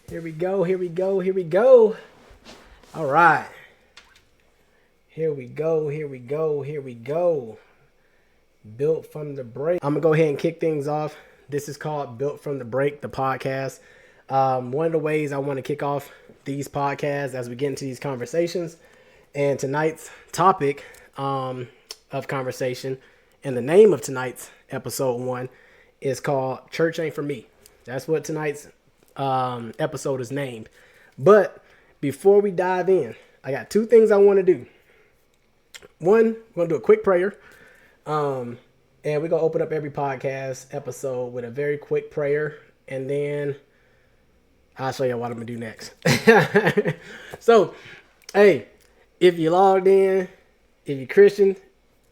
Here we go. Here we go. Here we go. All right. Here we go. Here we go. Here we go. Built from the break. I'm going to go ahead and kick things off. This is called Built from the Break, the podcast. One of the ways I want to kick off these podcasts as we get into these conversations. And tonight's topic of conversation and the name of tonight's episode 1 is called Church Ain't For Me. That's what tonight's episode is named. But before we dive in, I got two things I want to do. One, we're going to do a quick prayer. And we're going to open up every podcast episode with a very quick prayer. And then I'll show you what I'm going to do next. So, hey, if you logged in, if you're Christian,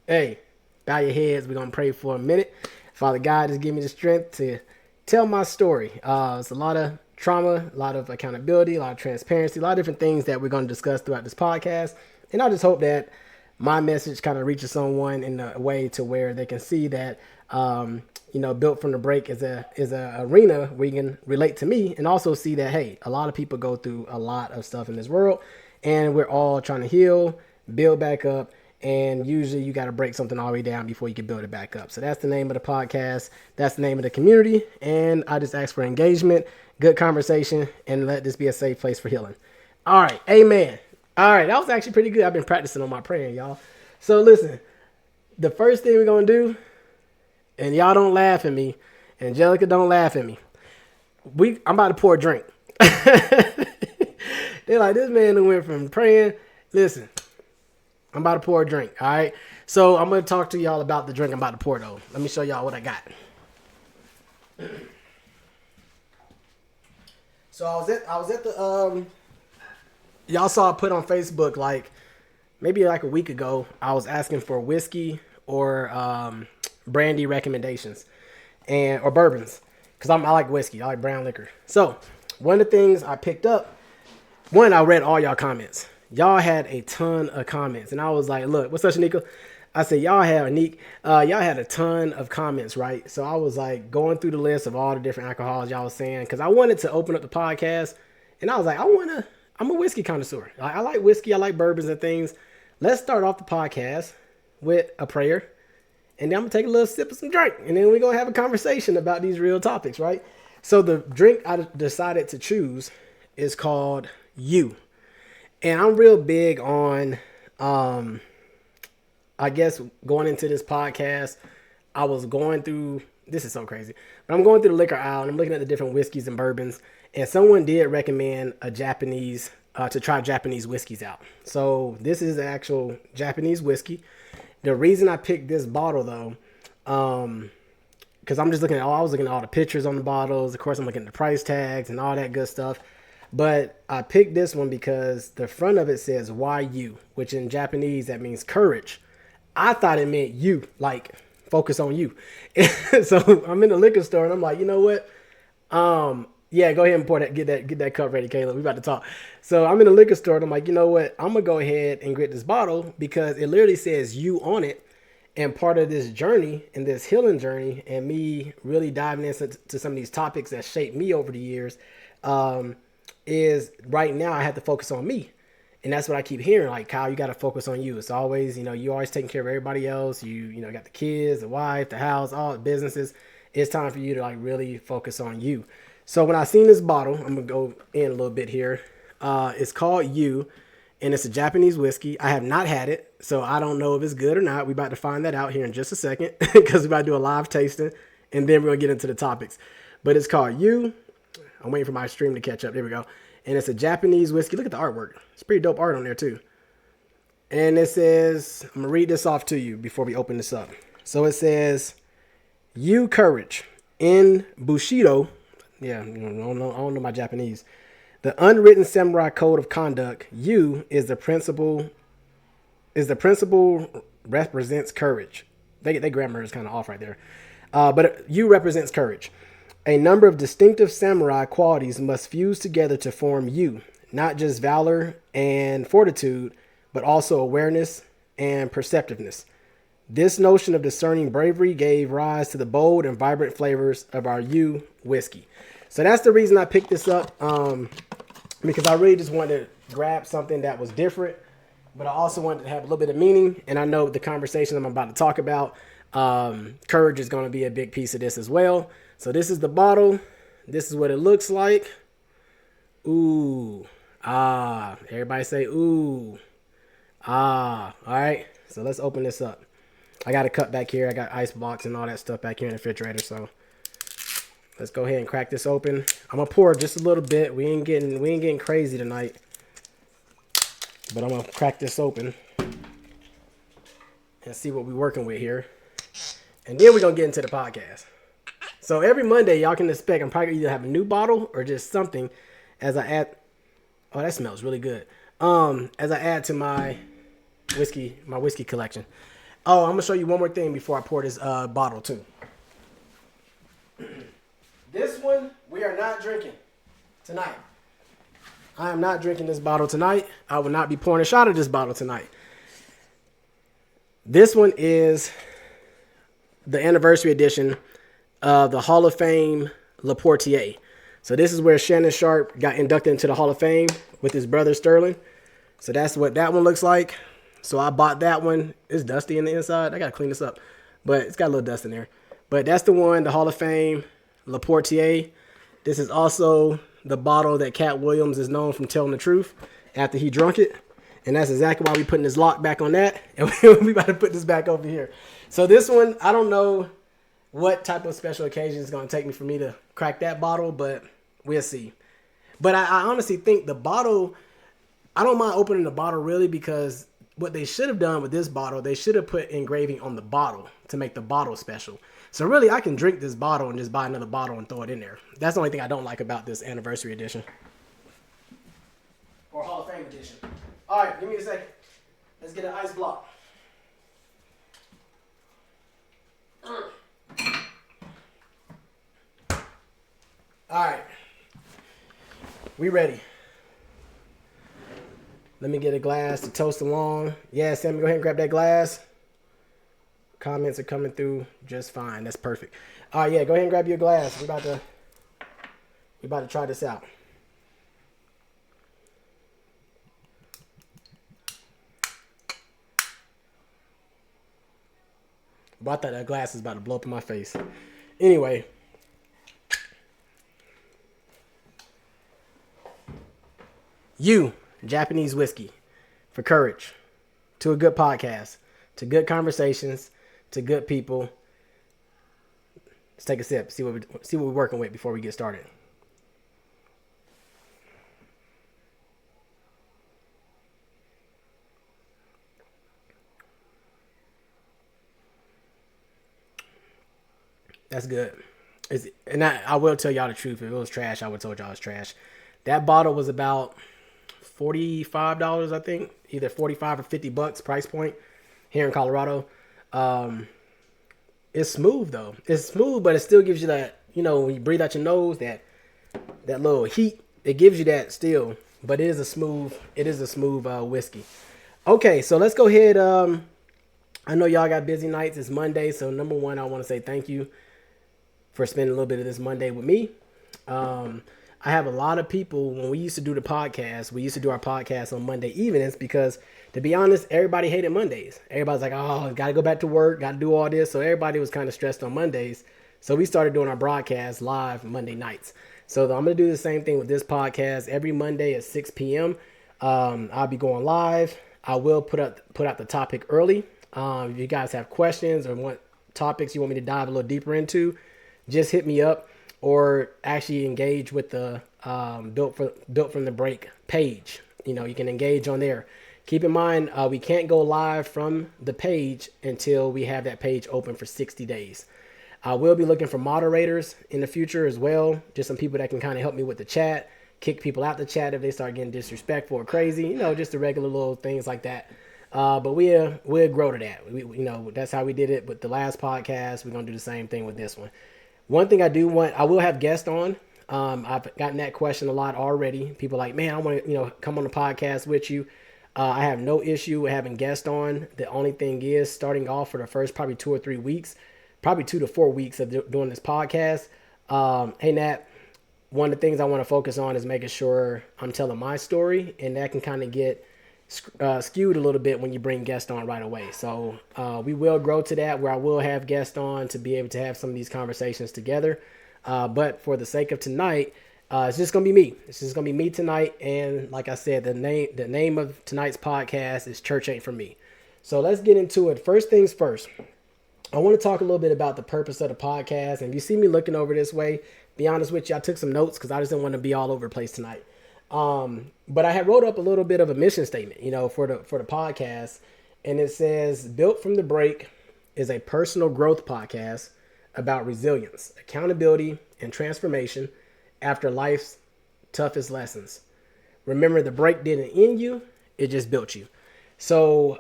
hey, bow your heads. We're going to pray for a minute. Father God, just give me the strength to tell my story. It's a lot of trauma, a lot of accountability, a lot of transparency, a lot of different things that we're going to discuss throughout this podcast. And I just hope that my message kind of reaches someone in a way to where they can see that, Built from the Break is a arena where you can relate to me and also see that, hey, a lot of people go through a lot of stuff in this world and we're all trying to heal, build back up. And usually you got to break something all the way down before you can build it back up. So that's the name of the podcast. That's the name of the community. And I just ask for engagement, good conversation, and let this be a safe place for healing. All right. Amen. All right. That was actually pretty good. I've been practicing on my praying, y'all. So listen, the first thing we're going to do, and y'all don't laugh at me, Angelica don't laugh at me. I'm about to pour a drink. They're like, this man who went from praying. Listen. I'm about to pour a drink, all right? So I'm going to talk to y'all about the drink I'm about to pour, though. Let me show y'all what I got. So I was at the, y'all saw I put on Facebook, maybe a week ago, I was asking for whiskey or brandy recommendations or bourbons, because I like whiskey. I like brown liquor. So one of the things I picked up, I read all y'all comments. Y'all had a ton of comments, and I was like, look, what's up, Shanika? I said, y'all had a ton of comments, right? So I was like going through the list of all the different alcohols y'all was saying, because I wanted to open up the podcast, and I was like, I'm a whiskey connoisseur. I like whiskey, I like bourbons and things. Let's start off the podcast with a prayer, and then I'm gonna take a little sip of some drink, and then we're gonna have a conversation about these real topics, right? So the drink I decided to choose is called You. And I'm real big on, I guess, going into this podcast, I was going through, this is so crazy, but I'm going through the liquor aisle and I'm looking at the different whiskeys and bourbons. And someone did recommend to try Japanese whiskeys out. So this is the actual Japanese whiskey. The reason I picked this bottle, though, because I was looking at all the pictures on the bottles. Of course, I'm looking at the price tags and all that good stuff. But I picked this one because the front of it says "Why you," which in Japanese that means courage. I thought it meant you, like focus on you. So I'm in the liquor store and I'm like, you know what? Yeah, go ahead and pour that, get that cup ready, Caleb. We about to talk. So I'm in the liquor store and I'm like, you know what? I'm gonna go ahead and get this bottle because it literally says "you" on it. And part of this journey and this healing journey and me really diving into some of these topics that shaped me over the years, is right now I have to focus on me. And that's what I keep hearing. Like, Kyle, you got to focus on you. It's always, you always taking care of everybody else. You got the kids, the wife, the house, all the businesses. It's time for you to really focus on you. So when I seen this bottle, I'm going to go in a little bit here. It's called You, and it's a Japanese whiskey. I have not had it, so I don't know if it's good or not. We're about to find that out here in just a second because we're about to do a live tasting, and then we're going to get into the topics. But it's called You. I'm waiting for my stream to catch up. There we go. And it's a Japanese whiskey. Look at the artwork. It's pretty dope art on there too. And it says, I'm going to read this off to you before we open this up. So it says, You courage in Bushido. Yeah, I don't know my Japanese. The unwritten samurai code of conduct. You is the principle represents courage. They grammar is kind of off right there. But you represents courage. A number of distinctive samurai qualities must fuse together to form you, not just valor and fortitude, but also awareness and perceptiveness. This notion of discerning bravery gave rise to the bold and vibrant flavors of our You whiskey. So that's the reason I picked this up, because I really just wanted to grab something that was different, but I also wanted to have a little bit of meaning. And I know the conversation I'm about to talk about, courage is going to be a big piece of this as well. So this is the bottle. This is what it looks like. Ooh. Ah. Everybody say ooh. Ah. All right. So let's open this up. I got a cup back here. I got ice blocks and all that stuff back here in the refrigerator. So let's go ahead and crack this open. I'm gonna pour just a little bit. We ain't getting crazy tonight. But I'm gonna crack this open and see what we're working with here. And then we're gonna get into the podcast. So every Monday, y'all can expect I'm probably either have a new bottle or just something as I add. Oh, that smells really good. As I add to my whiskey collection. Oh, I'm gonna show you one more thing before I pour this bottle too. This one we are not drinking tonight. I am not drinking this bottle tonight. I will not be pouring a shot of this bottle tonight. This one is the anniversary edition of the Hall of Fame Le Portier. So this is where Shannon Sharpe got inducted into the Hall of Fame with his brother Sterling. So that's what that one looks like. So I bought that one. It's dusty in the inside. I got to clean this up. But it's got a little dust in there. But that's the one, the Hall of Fame Le Portier. This is also the bottle that Cat Williams is known from telling the truth after he drunk it. And that's exactly why we putting this lock back on that. And we about to put this back over here. So this one, I don't know what type of special occasion is going to take me for me to crack that bottle, but we'll see. But I honestly think the bottle, I don't mind opening the bottle really, because what they should have done with this bottle, they should have put engraving on the bottle to make the bottle special. So really, I can drink this bottle and just buy another bottle and throw it in there. That's the only thing I don't like about this anniversary edition. Or Hall of Fame edition. All right, give me a second. Let's get an ice block. All right. We ready. Let me get a glass to toast along. Yeah, Sammy, go ahead and grab that glass. Comments are coming through just fine. That's perfect. All right, yeah, go ahead and grab your glass. We're about to try this out. But I thought that glass was about to blow up in my face. Anyway. Japanese whiskey for courage, to a good podcast, to good conversations, to good people. Let's take a sip, see what we're working with before we get started. That's good. I will tell y'all the truth. If it was trash, I would have told y'all it's trash. That bottle was about $45, I think, either 45 or $50 price point here in Colorado. It's smooth though. It's smooth, but it still gives you that, when you breathe out your nose, that little heat. It gives you that still, but it is a smooth whiskey. Okay, so let's go ahead. I know y'all got busy nights. It's Monday, so number one, I want to say thank you for spending a little bit of this Monday with me. I have a lot of people, when we used to do the podcast, we used to do our podcast on Monday evenings because, to be honest, everybody hated Mondays. Everybody's like, oh, got to go back to work, got to do all this. So everybody was kind of stressed on Mondays. So we started doing our broadcast live Monday nights. So I'm going to do the same thing with this podcast every Monday at 6 p.m. I'll be going live. I will put out the topic early. If you guys have questions or what topics you want me to dive a little deeper into, just hit me up. Or actually engage with the Built from the Break page. You can engage on there. Keep in mind, we can't go live from the page until we have that page open for 60 days. I will be looking for moderators in the future as well. Just some people that can kind of help me with the chat, kick people out the chat if they start getting disrespectful or crazy. Just the regular little things like that. But we'll grow to that. That's how we did it with the last podcast. We're gonna do the same thing with this one. One thing I will have guests on. I've gotten that question a lot already. People are like, man, I want to, come on the podcast with you. I have no issue with having guests on. The only thing is, starting off for the first probably 2 or 3 weeks, probably 2 to 4 weeks of doing this podcast. Hey, Nat, one of the things I want to focus on is making sure I'm telling my story, and that can kind of get skewed a little bit when you bring guests on right away. So we will grow to that where I will have guests on to be able to have some of these conversations together. But for the sake of tonight, it's just gonna be me. It's just gonna be me tonight. And like I said, the name of tonight's podcast is Church Ain't For Me. So let's get into it. First things first. I want to talk a little bit about the purpose of the podcast. And if you see me looking over this way, be honest with you, I took some notes because I just didn't want to be all over the place tonight. But I had wrote up a little bit of a mission statement, for the podcast, and it says, "Built from the Break is a personal growth podcast about resilience, accountability, and transformation after life's toughest lessons. Remember, the break didn't end you; it just built you." So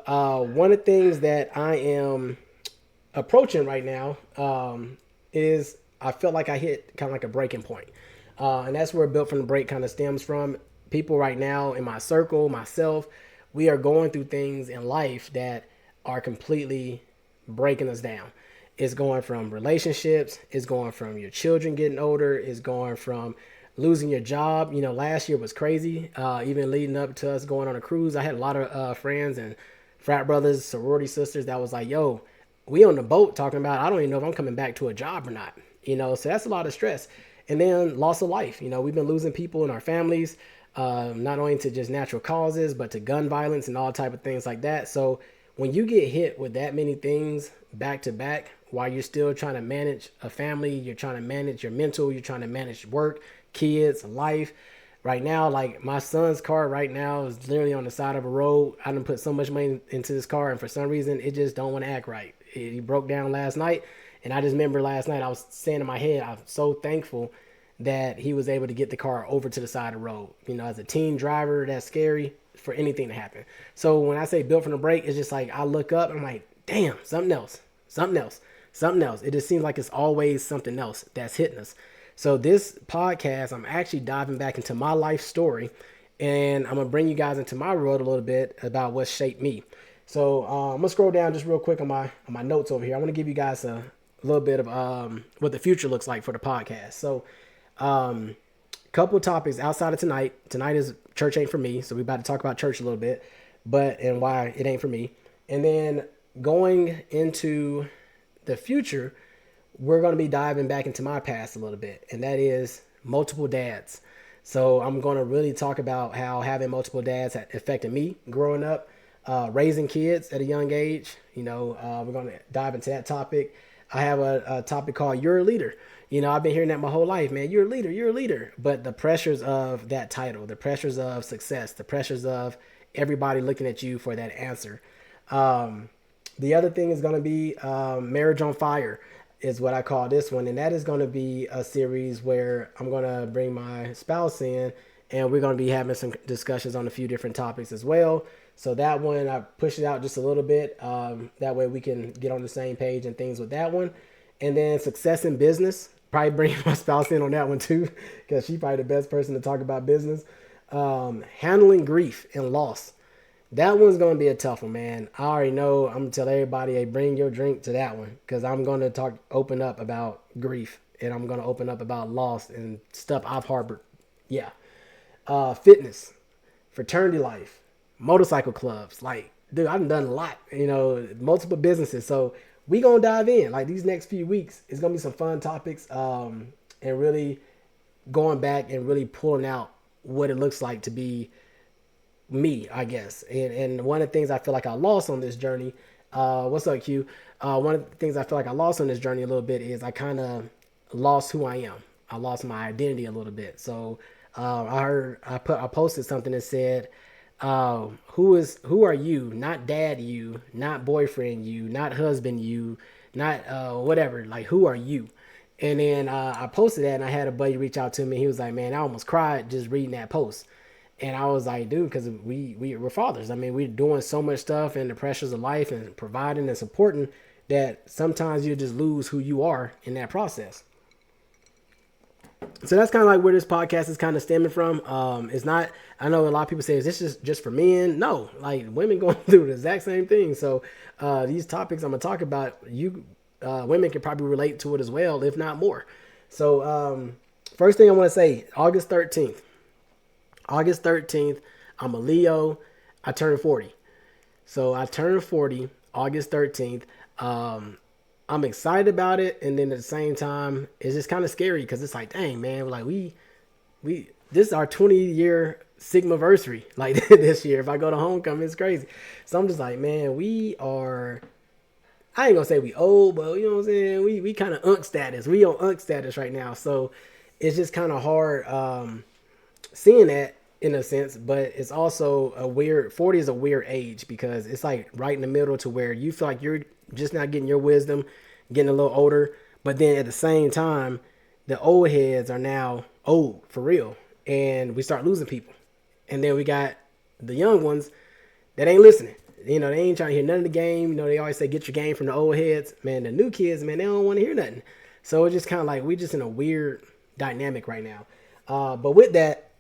one of the things that I am approaching right now is I felt like I hit kind of like a breaking point. And that's where Built from the Break kind of stems from. People right now in my circle, myself, we are going through things in life that are completely breaking us down. It's going from relationships, it's going from your children getting older, it's going from losing your job. Last year was crazy. Even leading up to us going on a cruise, I had a lot of friends and frat brothers, sorority sisters that was like, yo, we on the boat talking about, I don't even know if I'm coming back to a job or not. So that's a lot of stress. And then loss of life. We've been losing people in our families, not only to just natural causes, but to gun violence and all type of things like that. So when you get hit with that many things back to back, while you're still trying to manage a family, you're trying to manage your mental, you're trying to manage work, kids, life. Right now, like my son's car right now is literally on the side of a road. I done put so much money into this car, and for some reason, it just don't want to act right. He broke down last night. And I just remember last night I was saying in my head, I'm so thankful that he was able to get the car over to the side of the road. As a teen driver, that's scary for anything to happen. So when I say Built from the Break, it's just like I look up and I'm like, damn, something else. It just seems like it's always something else that's hitting us. So this podcast, I'm actually diving back into my life story, and I'm going to bring you guys into my world a little bit about what shaped me. So I'm going to scroll down just real quick on my notes over here. I want to give you guys a little bit of what the future looks like for the podcast. So couple topics outside of tonight. Tonight is Church Ain't For Me. So we're about to talk about church a little bit, and why it ain't for me. And then going into the future, we're going to be diving back into my past a little bit, and that is multiple dads. So I'm going to really talk about how having multiple dads had affected me growing up, raising kids at a young age. We're going to dive into that topic. I have a topic called You're a Leader. I've been hearing that my whole life, man. You're a leader. But the pressures of that title, the pressures of success, the pressures of everybody looking at you for that answer. The other thing is going to be Marriage on Fire is what I call this one. And that is going to be a series where I'm going to bring my spouse in, and we're going to be having some discussions on a few different topics as well. So that one, I pushed it out just a little bit. That way we can get on the same page and things with that one. And then success in business, probably bring my spouse in on that one too, because she's probably the best person to talk about business. Handling grief and loss. That one's going to be a tough one, man. I already know. I'm going to tell everybody, hey, bring your drink to that one, because I'm going to open up about grief, and I'm going to open up about loss and stuff I've harbored. Yeah. Fitness, fraternity life, motorcycle clubs. Like, dude, I've done a lot, multiple businesses. So we going to dive in. Like, these next few weeks, it's going to be some fun topics, and really going back and really pulling out what it looks like to be me, I guess. And one of the things I feel like I lost on this journey, what's up, Q? One of the things I feel like I lost on this journey a little bit is I kind of lost who I am. I lost my identity a little bit. So I posted something that said, who are you? Not dad you, not boyfriend you, not husband you, not whatever. Like, who are you? And then I posted that, and I had a buddy reach out to me. He was like, man, I almost cried just reading that post. And I was like, dude, because we're fathers. I mean, we're doing so much stuff and the pressures of life and providing and supporting that sometimes you just lose who you are in that process. So that's kind of like where this podcast is kind of stemming from. It's not, I know a lot of people say, is this just for men? No, like, women going through the exact same thing. So these topics I'm going to talk about, women can probably relate to it as well, if not more. So First thing I want to say, August 13th. August 13th, I'm a Leo. I turned 40. So I turned 40 August 13th. Um, I'm excited about it, and then at the same time, it's just kind of scary because it's like, dang man, like we this is our 20-year Sigma versary. Like this year, if I go to homecoming, it's crazy. So I'm just like, man, we are. I ain't gonna say we old, but you know what I'm saying. We kind of unk status. We on unk status right now, so it's just kind of hard. Seeing that in a sense, but it's also a weird 40 is a weird age because it's like right in the middle to where you feel like you're just not getting your wisdom, getting a little older, but then at the same time, the old heads are now old for real, and we start losing people. And then we got the young ones that ain't listening. You know, they ain't trying to hear none of the game. You know, they always say get your game from the old heads. Man, the new kids, man, they don't want to hear nothing. So it's just kind of like we just in a weird dynamic right now. But with that,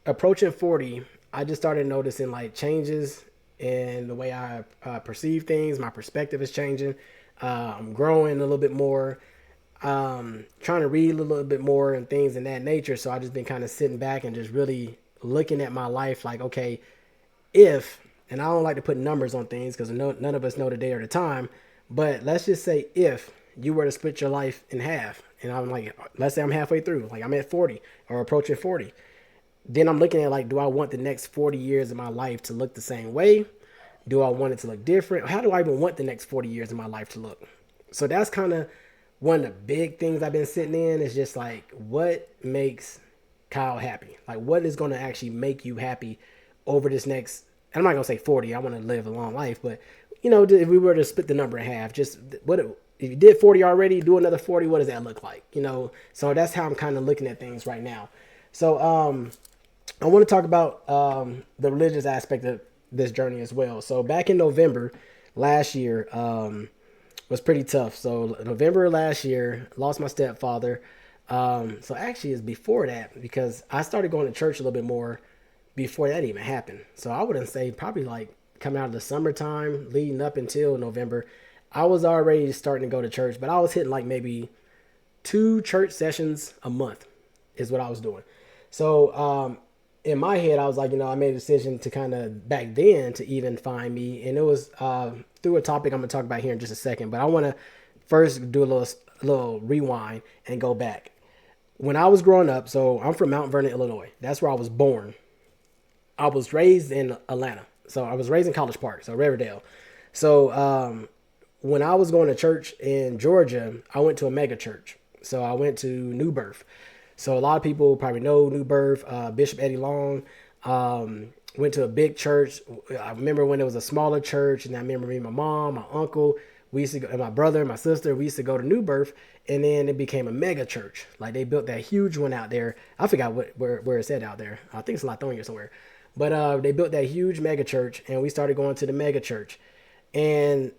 approaching 40, I just started noticing like changes in the way I perceive things. My perspective is changing. I'm growing a little bit more. Trying to read a little bit more and things in that nature. So I just been kind of sitting back and just really looking at my life like, okay, if, and I don't like to put numbers on things because none of us know the day or the time, but let's just say if you were to split your life in half, and I'm like, let's say I'm halfway through, like I'm at 40 or approaching 40, then I'm looking at like, do I want the next 40 years of my life to look the same way? Do I want it to look different? How do I even want the next 40 years of my life to look? So that's kind of one of the big things I've been sitting in is just like, what makes Kyle happy? Like, what is going to actually make you happy over this next, I'm not going to say 40, I want to live a long life, but, you know, if we were to split the number in half, just what, if you did 40 already, do another 40, what does that look like? You know, so that's how I'm kind of looking at things right now. So, I want to talk about the religious aspect of this journey as well. So back in November last year was pretty tough. So November last year, lost my stepfather. So actually it's before that because I started going to church a little bit more before that even happened. So I wouldn't say probably like coming out of the summertime leading up until November, I was already starting to go to church, but I was hitting like maybe 2 church sessions a month is what I was doing. So in my head, I was like, you know, I made a decision to kind of back then to even find me. And it was through a topic I'm going to talk about here in just a second. But I want to first do a little rewind and go back. When I was growing up, so I'm from Mount Vernon, Illinois. That's where I was born. I was raised in Atlanta. So I was raised in College Park, so Riverdale. So when I was going to church in Georgia, I went to a mega church. So I went to New Birth. So a lot of people probably know New Birth, Bishop Eddie Long. Went to a big church. I remember when it was a smaller church, and I remember me, my mom, my uncle, we used to go, and my brother, my sister, we used to go to New Birth, and then it became a mega church. Like they built that huge one out there. I forgot where it's at out there. I think it's Lithonia somewhere. But they built that huge mega church, and we started going to the mega church. And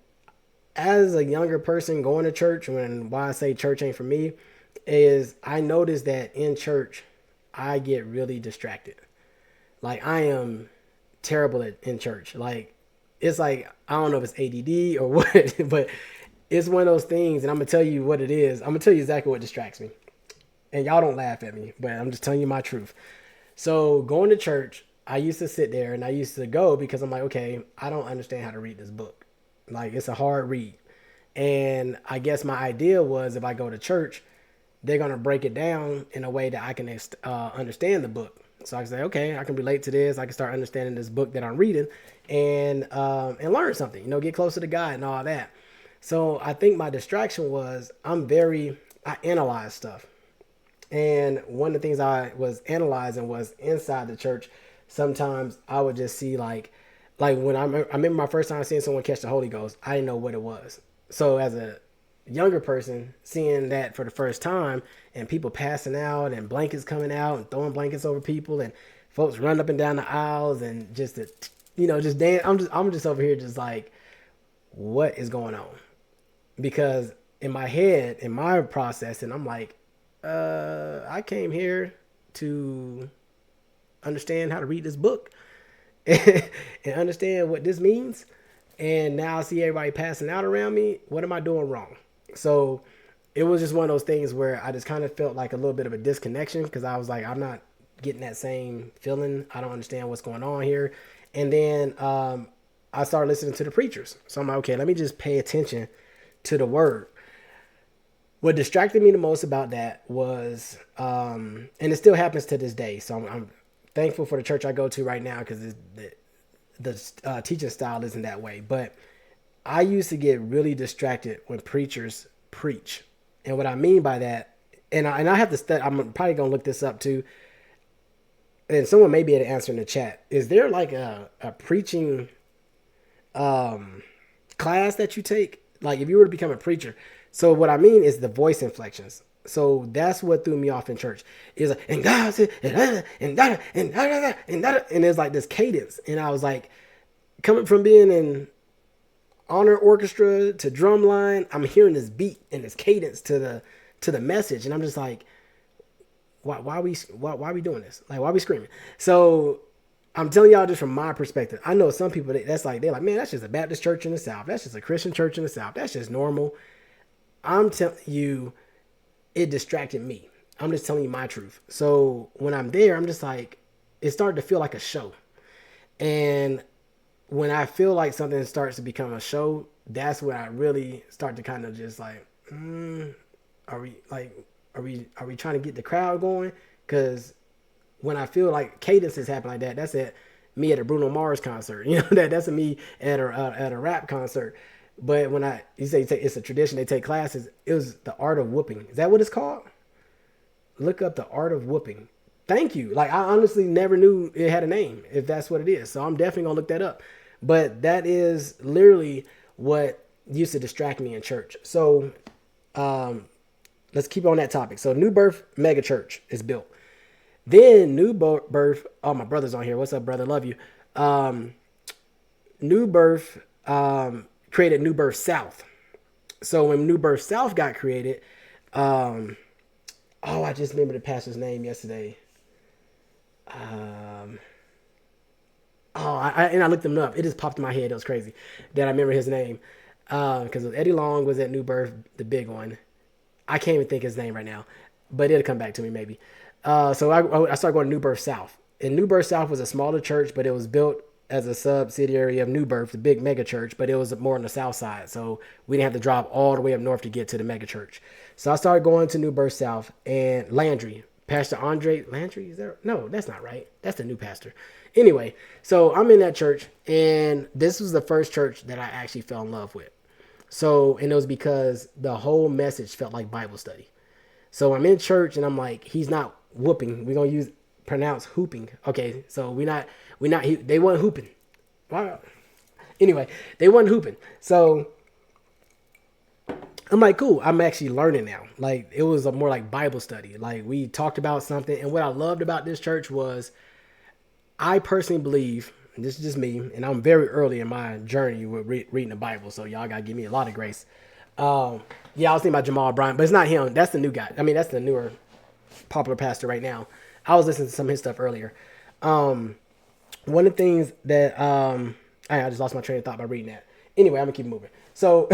as a younger person going to church, why I say church ain't for me, is I noticed that in church, I get really distracted. Like I am terrible in church. Like it's like, I don't know if it's ADD or what, but it's one of those things. And I'm going to tell you what it is. I'm going to tell you exactly what distracts me. And y'all don't laugh at me, but I'm just telling you my truth. So going to church, I used to sit there and I used to go because I'm like, okay, I don't understand how to read this book. Like it's a hard read. And I guess my idea was if I go to church, they're going to break it down in a way that I can understand the book. So I can say, okay, I can relate to this. I can start understanding this book that I'm reading and learn something, you know, get closer to God and all that. So I think my distraction was I analyze stuff. And one of the things I was analyzing was inside the church. Sometimes I would just see like when I remember my first time seeing someone catch the Holy Ghost, I didn't know what it was. So as a younger person seeing that for the first time and people passing out and blankets coming out and throwing blankets over people and folks running up and down the aisles and just just dance. I'm just over here just like, what is going on? Because in my head, in my process, and I'm like, I came here to understand how to read this book and understand what this means. And now I see everybody passing out around me. What am I doing wrong? So it was just one of those things where I just kind of felt like a little bit of a disconnection because I was like, I'm not getting that same feeling. I don't understand what's going on here. And then I started listening to the preachers. So I'm like, okay, let me just pay attention to the word. What distracted me the most about that was, and it still happens to this day. So I'm thankful for the church I go to right now because the teaching style isn't that way. But I used to get really distracted when preachers preach. And what I mean by that, and I have to study, I'm probably going to look this up too. And someone may be able to answer in the chat. Is there like a preaching class that you take? Like if you were to become a preacher. So what I mean is the voice inflections. So that's what threw me off in church. Is like, and God said, and da and da and da, and there's like this cadence. And I was like, coming from being in honor orchestra to drum line, I'm hearing this beat and this cadence to the message, and I'm just like, why are we doing this? Like, why are we screaming? So I'm telling y'all just from my perspective. I know some people that's like, they're like, man, that's just a Baptist church in the South. That's just a Christian church in the South. That's just normal. I'm telling you, it distracted me. I'm just telling you my truth. So when I'm there, I'm just like, it started to feel like a show. And when I feel like something starts to become a show, that's when I really start to kind of just like, are we trying to get the crowd going? Because when I feel like cadences happen like that, that's at me at a Bruno Mars concert. You know, that's at me at a rap concert. But when you say it's a tradition, they take classes. It was the art of whooping. Is that what it's called? Look up the art of whooping. Thank you. Like, I honestly never knew it had a name, if that's what it is. So I'm definitely gonna look that up. But that is literally what used to distract me in church. So let's keep on that topic. So New Birth Mega Church is built. Then New Birth, oh, my brother's on here. What's up, brother? Love you. New Birth created New Birth South. So when New Birth South got created, I just remember the pastor's name yesterday. I looked him up. It just popped in my head. It was crazy that I remember his name. Because Eddie Long was at New Birth, the big one. I can't even think his name right now, but it'll come back to me maybe. So I started going to New Birth South. And New Birth South was a smaller church, but it was built as a subsidiary of New Birth, the big mega church, but it was more on the south side. So we didn't have to drive all the way up north to get to the mega church. So I started going to New Birth South and Landry. Pastor Andre Landry, is there? No, that's not right. That's the new pastor. Anyway, so I'm in that church, and this was the first church that I actually fell in love with. So, and it was because the whole message felt like Bible study. So I'm in church, and I'm like, he's not whooping. We're going to pronounce hooping. Okay, so they weren't hooping. Wow. Anyway, they weren't hooping. So I'm like, cool. I'm actually learning now. Like, it was more like Bible study. Like, we talked about something. And what I loved about this church was, I personally believe, and this is just me, and I'm very early in my journey with reading the Bible. So y'all got to give me a lot of grace. I was thinking about Jamal Bryant, but it's not him. That's the new guy. I mean, that's the newer popular pastor right now. I was listening to some of his stuff earlier. One of the things that, I just lost my train of thought by reading that. Anyway, I'm going to keep moving. So,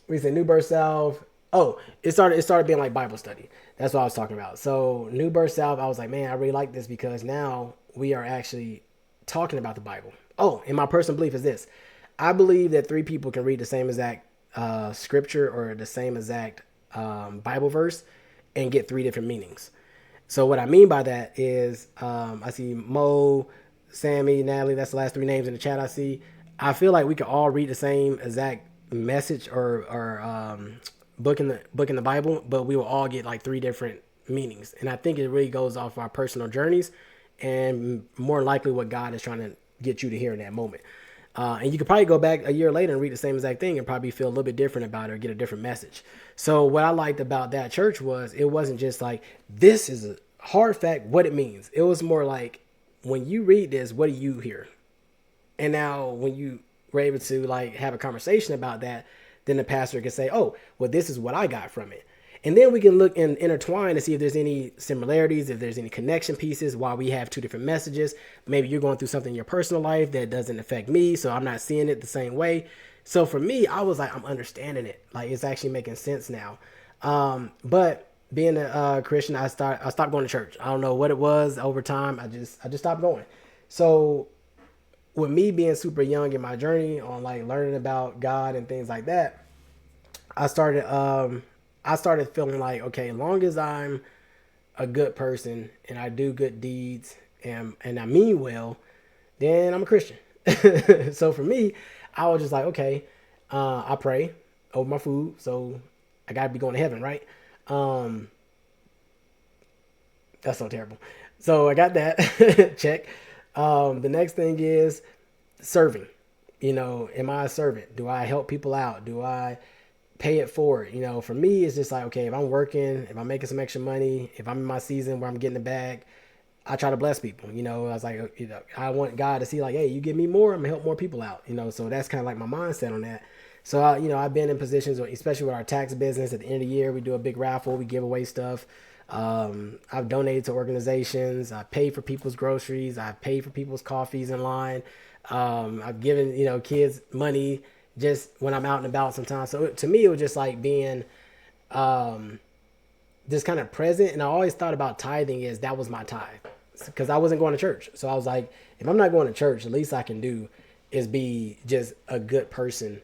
we said New Birth South. Oh, it started being like Bible study. That's what I was talking about. So New Birth South, I was like, man, I really like this because now we are actually talking about the Bible. Oh, and my personal belief is this. I believe that three people can read the same exact scripture or the same exact Bible verse and get three different meanings. So what I mean by that is I see Mo, Sammy, Natalie. That's the last three names in the chat I see. I feel like we could all read the same exact message or book in the Bible, but we will all get like three different meanings. And I think it really goes off our personal journeys and more likely what God is trying to get you to hear in that moment. And you could probably go back a year later and read the same exact thing and probably feel a little bit different about it or get a different message. So what I liked about that church was it wasn't just like, this is a hard fact, what it means. It was more like, when you read this, what do you hear? And now when you were able to like have a conversation about that, then the pastor can say, oh, well, this is what I got from it. And then we can look and intertwine to see if there's any similarities, if there's any connection pieces, while we have two different messages. Maybe you're going through something in your personal life that doesn't affect me, so I'm not seeing it the same way. So for me, I was like, I'm understanding it. Like it's actually making sense now. But being a Christian, I stopped going to church. I don't know what it was over time. I just stopped going. So with me being super young in my journey on like learning about God and things like that, I started I started feeling like, okay, as long as I'm a good person and I do good deeds and I mean well, then I'm a Christian. So for me, I was just like, okay, I pray over my food, so I gotta be going to heaven, right? Um, that's so terrible. So I got that check. The next thing is serving. You know, am I a servant? Do I help people out? Do I pay it forward? You know, for me, it's just like, okay, if I'm working, if I'm making some extra money, if I'm in my season where I'm getting the bag, I try to bless people. You know, I was like, you know, I want God to see like, hey, you give me more, I'm gonna help more people out. You know, so that's kind of like my mindset on that. So, you know, I've been in positions, especially with our tax business. At the end of the year, we do a big raffle, we give away stuff. I've donated to organizations. I paid for people's groceries. I paid for people's coffees in line. I've given, you know, kids money just when I'm out and about sometimes. So to me, it was just like being um, just kind of present. And I always thought about tithing as that was my tithe because I wasn't going to church. So I was like, if I'm not going to church, the least I can do is be just a good person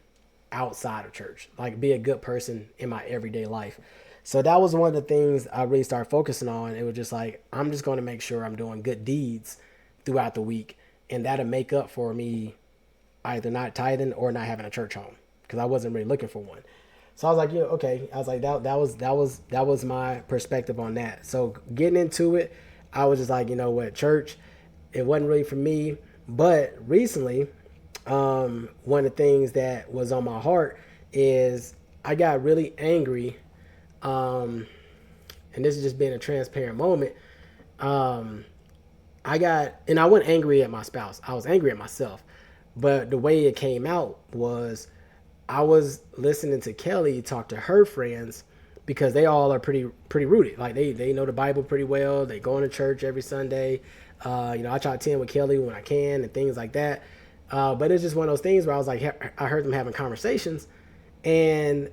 outside of church, like be a good person in my everyday life. So that was one of the things I really started focusing on. It was just like, I'm just going to make sure I'm doing good deeds throughout the week. And that'll make up for me either not tithing or not having a church home because I wasn't really looking for one. So I was like, yeah, okay. I was like, that was my perspective on that. So getting into it, I was just like, you know what, church, it wasn't really for me. But recently, one of the things that was on my heart is I got really angry, um, and this is just being a transparent moment. Um, and I wasn't angry at my spouse. I was angry at myself. But the way it came out was I was listening to Kelly talk to her friends because they all are pretty rooted. Like they know the Bible pretty well. They go into church every Sunday. You know, I try to attend with Kelly when I can and things like that. But it's just one of those things where I was like, I heard them having conversations, and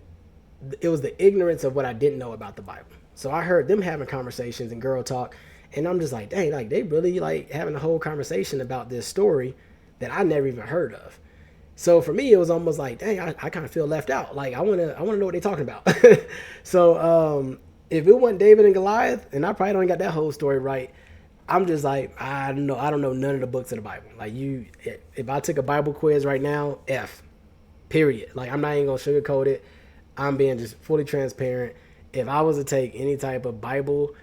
it was the ignorance of what I didn't know about the Bible. So I heard them having conversations and girl talk, and I'm just like, dang, like they really like having a whole conversation about this story that I never even heard of. So for me, it was almost like, dang, I kind of feel left out. Like I wanna know what they're talking about. So if it wasn't David and Goliath, and I probably don't got that whole story right, I'm just like, I don't know none of the books of the Bible. Like if I took a Bible quiz right now, F, period. Like I'm not even gonna sugarcoat it. I'm being just fully transparent. If I was to take any type of Bible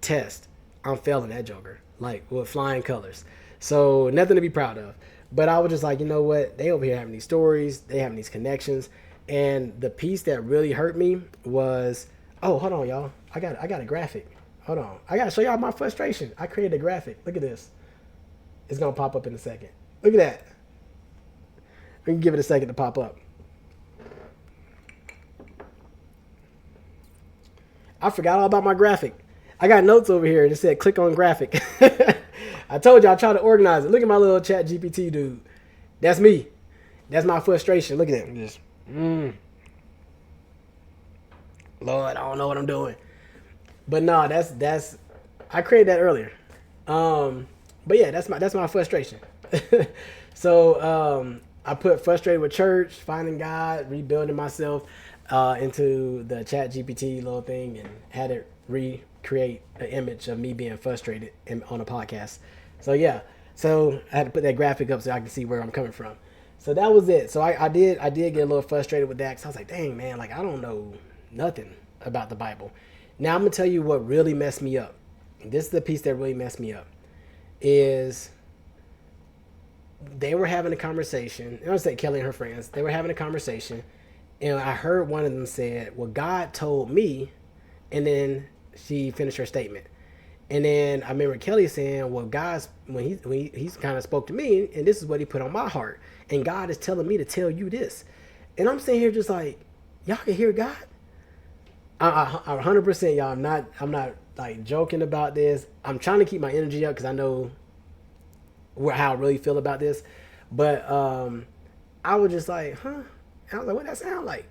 test, I'm failing that joker, like with flying colors. So nothing to be proud of. But I was just like, you know what? They over here having these stories, they having these connections, and the piece that really hurt me was, oh, hold on, y'all. I got a graphic. Hold on, I gotta show y'all my frustration. I created a graphic. Look at this. It's gonna pop up in a second. Look at that. We can give it a second to pop up. I forgot all about my graphic. I got notes over here that said click on graphic. I told you I try to organize it. Look at my little chat GPT dude. That's me. That's my frustration. Look at that. Just, Lord, I don't know what I'm doing. But no, that's I created that earlier. But yeah, that's my frustration. So I put frustrated with church, finding God, rebuilding myself into the chat GPT little thing and had it recreate an image of me being frustrated on a podcast. So yeah, so I had to put that graphic up so I can see where I'm coming from. So that was it. So I did get a little frustrated with that because I was like, dang man, like I don't know nothing about the Bible. Now I'm gonna tell you what really messed me up. This is the piece that really messed me up. Is they were having a conversation. I was say Kelly and her friends. They were having a conversation, and I heard one of them said, "Well, God told me," and then she finished her statement. And then I remember Kelly saying, "Well, God's when he's kind of spoke to me, and this is what He put on my heart, and God is telling me to tell you this." And I'm sitting here just like, y'all can hear God. I 100%, y'all. I'm not like joking about this. I'm trying to keep my energy up because I know how I really feel about this. But I was just like, huh? And I was like, what that sound like?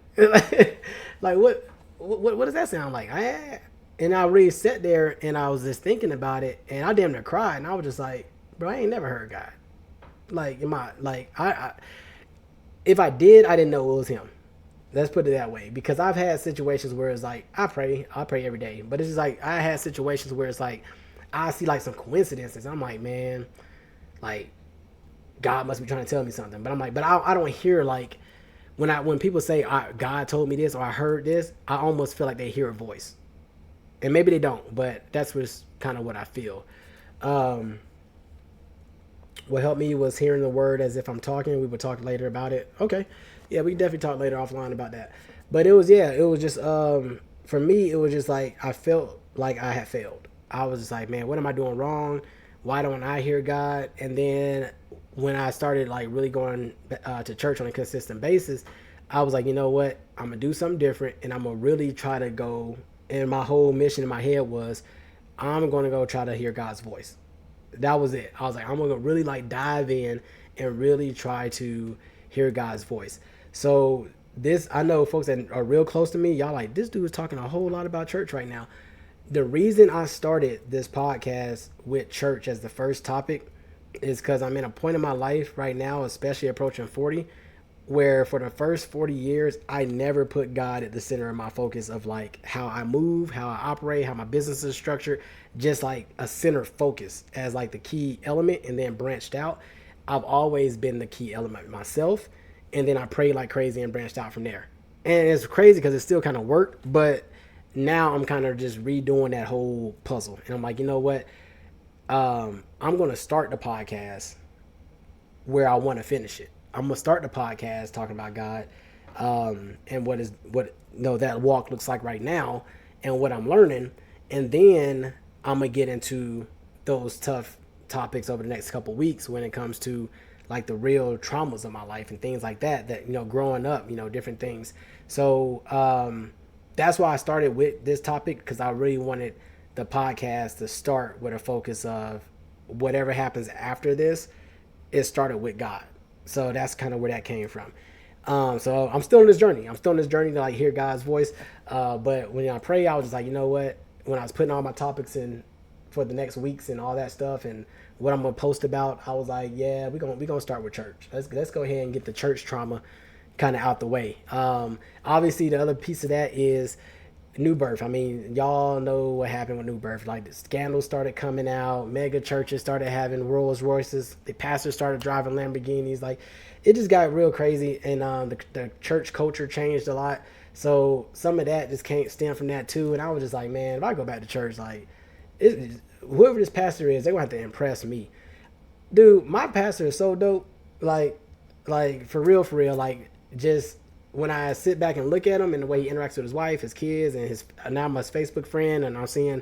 Like what does that sound like? And I really sat there and I was just thinking about it, and I damn near cried, and I was just like, bro, I ain't never heard God. Like, if I did, I didn't know it was him. Let's put it that way. Because I've had situations where it's like, I pray every day. But it's just like, I had situations where it's like, I see like some coincidences. I'm like, man, like, God must be trying to tell me something. But I'm like, but I don't hear like, when people say, God told me this or I heard this, I almost feel like they hear a voice. And maybe they don't, but that's what's kind of what I feel. Um, what helped me was hearing the word as if I'm talking. We would talk later about it. Okay. Yeah, we can definitely talk later offline about that. But it was just for me, it was just like I felt like I had failed. I was just like, man, what am I doing wrong? Why don't I hear God? And then when I started like really going to church on a consistent basis, I was like, you know what? I'm gonna do something different, and I'm gonna really try to go. And my whole mission in my head was, I'm gonna go try to hear God's voice. That was it. I was like, I'm gonna really like dive in and really try to hear God's voice. So this, I know folks that are real close to me, y'all like, this dude is talking a whole lot about church right now. The reason I started this podcast with church as the first topic is because I'm in a point in my life right now, especially approaching 40, where for the first 40 years, I never put God at the center of my focus of like how I move, how I operate, how my business is structured, just like a center focus as like the key element, and then branched out. I've always been the key element myself, and then I prayed like crazy and branched out from there. And it's crazy because it still kind of worked, but now I'm kind of just redoing that whole puzzle. And I'm like, you know what? I'm going to start the podcast where I want to finish it. I'm gonna start the podcast talking about God, and that walk looks like right now, and what I'm learning, and then I'm gonna get into those tough topics over the next couple of weeks when it comes to like the real traumas of my life and things like that. That growing up, different things. So that's why I started with this topic, because I really wanted the podcast to start with a focus of whatever happens after this. It started with God. So that's kind of where that came from. So I'm still in this journey. I'm still in this journey to like hear God's voice. But when I pray, I was just like, you know what? When I was putting all my topics in for the next weeks and all that stuff and what I'm gonna post about, I was like, yeah, we're gonna start with church. Let's go ahead and get the church trauma kind of out the way. Obviously, the other piece of that is New Birth. I mean, y'all know what happened with New Birth. Like, the scandals started coming out. Mega churches started having Rolls Royces. The pastors started driving Lamborghinis. Like, it just got real crazy. And the church culture changed a lot. So some of that just can't stem from that too. And I was just like, man, if I go back to church, like, whoever this pastor is, they're going to have to impress me. Dude, my pastor is so dope. Like for real, like, just when I sit back and look at him and the way he interacts with his wife, his kids, and now my Facebook friend, and I'm seeing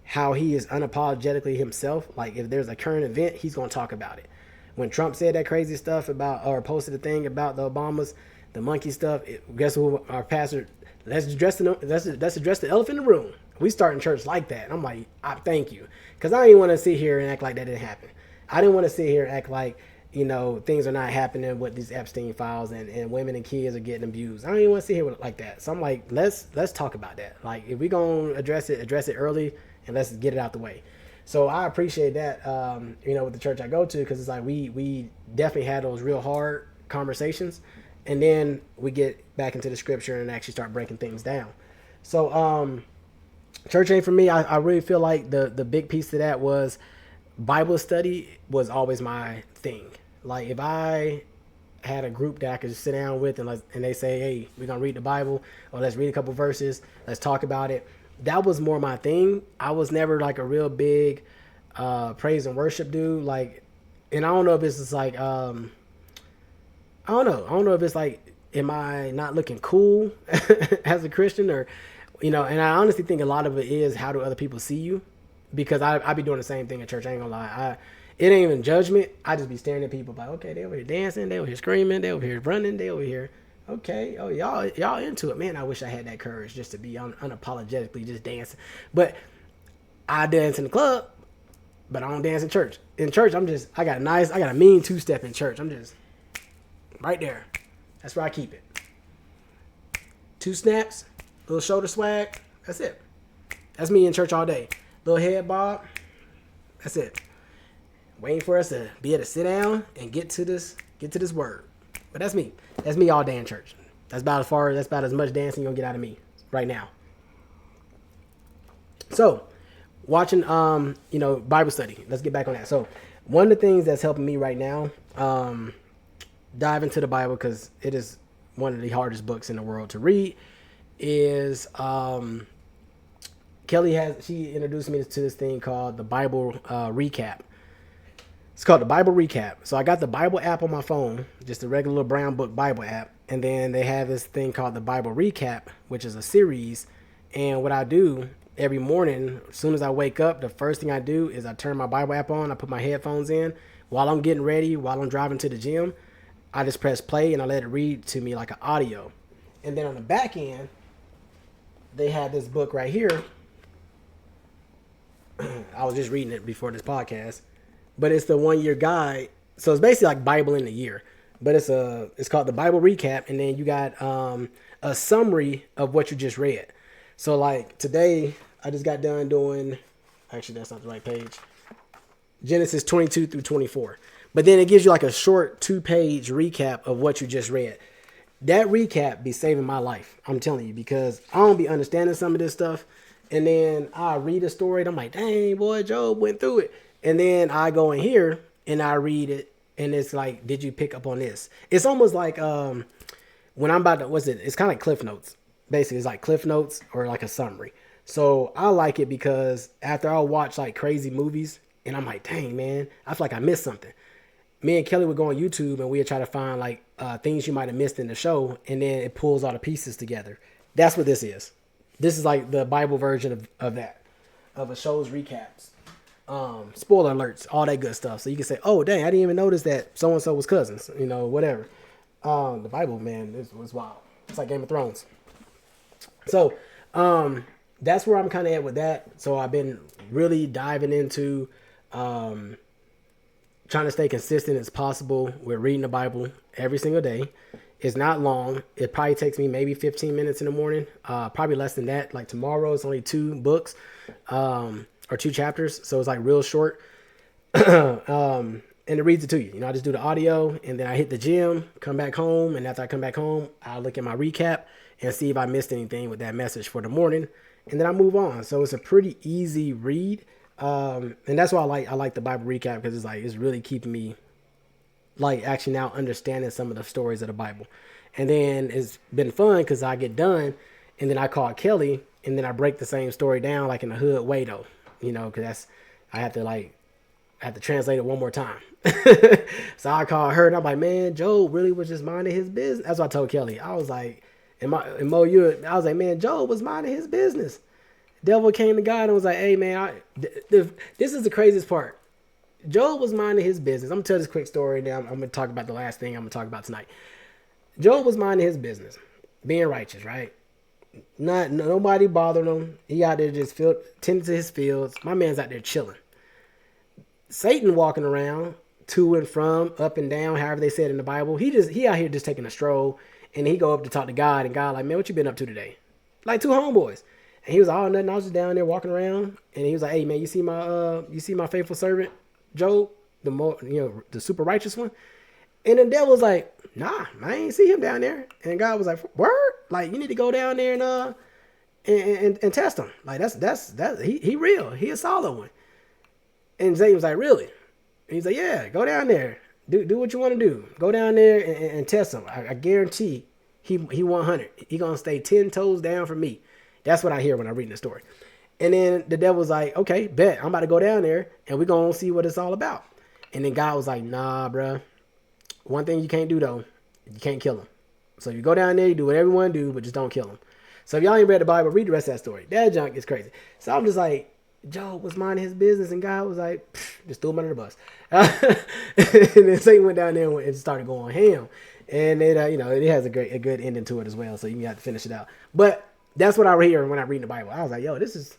how he is unapologetically himself. Like, if there's a current event, he's going to talk about it. When Trump said that crazy stuff about, or posted a thing about the Obamas, the monkey stuff, guess who our pastor, let's address the elephant in the room. We start in church like that. And I'm like, I thank you. Because I didn't want to sit here and act like that didn't happen. I didn't want to sit here and act like, things are not happening with these Epstein files, and women and kids are getting abused. I don't even want to sit here with like that. So I'm like, let's talk about that. Like, if we're going to address it early, and let's get it out the way. So I appreciate that, with the church I go to, because it's like we definitely had those real hard conversations, and then we get back into the scripture and actually start breaking things down. So church ain't for me. I really feel like the big piece of that was Bible study was always my thing. Like, if I had a group that I could sit down with and they say, hey, we're going to read the Bible, or let's read a couple verses, let's talk about it. That was more my thing. I was never like a real big praise and worship dude. Like, and I don't know if it's just like, I don't know if it's like, am I not looking cool as a Christian, or, and I honestly think a lot of it is, how do other people see you? Because I be doing the same thing at church. I ain't gonna lie. It ain't even judgment. I just be staring at people like, okay, they over here dancing, they over here screaming, they over here running, they over here. Okay, oh, y'all into it. Man, I wish I had that courage just to be unapologetically just dancing. But I dance in the club, but I don't dance in church. In church, I got a mean two-step in church. I'm just right there. That's where I keep it. 2 snaps, little shoulder swag. That's it. That's me in church all day. Little head bob. That's it. Waiting for us to be able to sit down and get to this word. But that's me. That's me all day in church. That's about as much dancing you'll get out of me right now. So, watching Bible study. Let's get back on that. So, one of the things that's helping me right now, dive into the Bible, because it is one of the hardest books in the world to read, is she introduced me to this thing called the Bible Recap. It's called the Bible Recap. So I got the Bible app on my phone, just a regular little brown book Bible app. And then they have this thing called the Bible Recap, which is a series. And what I do every morning, as soon as I wake up, the first thing I do is I turn my Bible app on. I put my headphones in. While I'm getting ready, while I'm driving to the gym, I just press play and I let it read to me like an audio. And then on the back end, they had this book right here. I was just reading it before this podcast. But it's the 1-year guide. So it's basically like Bible in a year. But it's called the Bible Recap. And then you got a summary of what you just read. So like today, I just got done doing, actually that's not the right page, Genesis 22 through 24. But then it gives you like a short 2-page recap of what you just read. That recap be saving my life. I'm telling you, because I don't be understanding some of this stuff. And then I read a story and I'm like, dang, boy, Job went through it. And then I go in here and I read it. And it's like, did you pick up on this? It's almost like when I'm about to, it's kind of like Cliff Notes. Basically, it's like Cliff Notes or like a summary. So I like it because after I'll watch like crazy movies and I'm like, dang, man, I feel like I missed something. Me and Kelly would go on YouTube and we'd try to find like things you might have missed in the show. And then it pulls all the pieces together. That's what this is. This is like the Bible version of that, of a show's recaps. Spoiler alerts, all that good stuff. So you can say, oh, dang, I didn't even notice that so-and-so was cousins, whatever. The Bible, man, was wild. It's like Game of Thrones. So that's where I'm kind of at with that. So I've been really diving into trying to stay consistent as possible with reading the Bible every single day. It's not long. It probably takes me maybe 15 minutes in the morning, probably less than that. Like tomorrow, it's only 2 books. Or 2 chapters, so it's like real short. And it reads it to you. I just do the audio, and then I hit the gym, come back home, and after I come back home, I look at my recap and see if I missed anything with that message for the morning, and then I move on. So it's a pretty easy read, and that's why I like the Bible Recap, because it's really keeping me like actually now understanding some of the stories of the Bible. And then it's been fun because I get done, and then I call Kelly, and then I break the same story down like in a hood way though. Because I have to translate it one more time. So I called her and I'm like, man, Job really was just minding his business. That's what I told Kelly. I was like, I was like, man, Job was minding his business. Devil came to God and was like, hey, man, this is the craziest part. Job was minding his business. I'm going to tell this quick story. Now I'm going to talk about the last thing I'm going to talk about tonight. Job was minding his business, being righteous, right? Nobody bothering him. He out there just tending to his fields. My man's out there chilling. Satan walking around to and from, up and down, however they said in the Bible. He out here just taking a stroll, and he go up to talk to God, and God like, man, what you been up to today? Like 2 homeboys. And he was all nothing. I was just down there walking around, and he was like, hey man, you see my faithful servant Job, the super righteous one? And the devil was like, nah, I ain't see him down there. And God was like, word? Like, you need to go down there and test him. Like, that's he real. He a solid one. And Zay was like, really? And he's like, yeah, go down there. Do what you want to do. Go down there and test him. I guarantee he 100. He gonna stay 10 toes down from me. That's what I hear when I'm reading the story. And then the devil was like, okay, bet. I'm about to go down there and we're gonna see what it's all about. And then God was like, nah, bruh. One thing you can't do though, you can't kill him. So you go down there, you do whatever you want to do, but just don't kill him. So if y'all ain't read the Bible, read the rest of that story. That junk is crazy. So I'm just like, Job was minding his business, and God was like, just threw him under the bus. And then Satan went down there and started going ham. And it, it has a good ending to it as well. So you have to finish it out. But that's what I hear when I read the Bible. I was like, yo, this is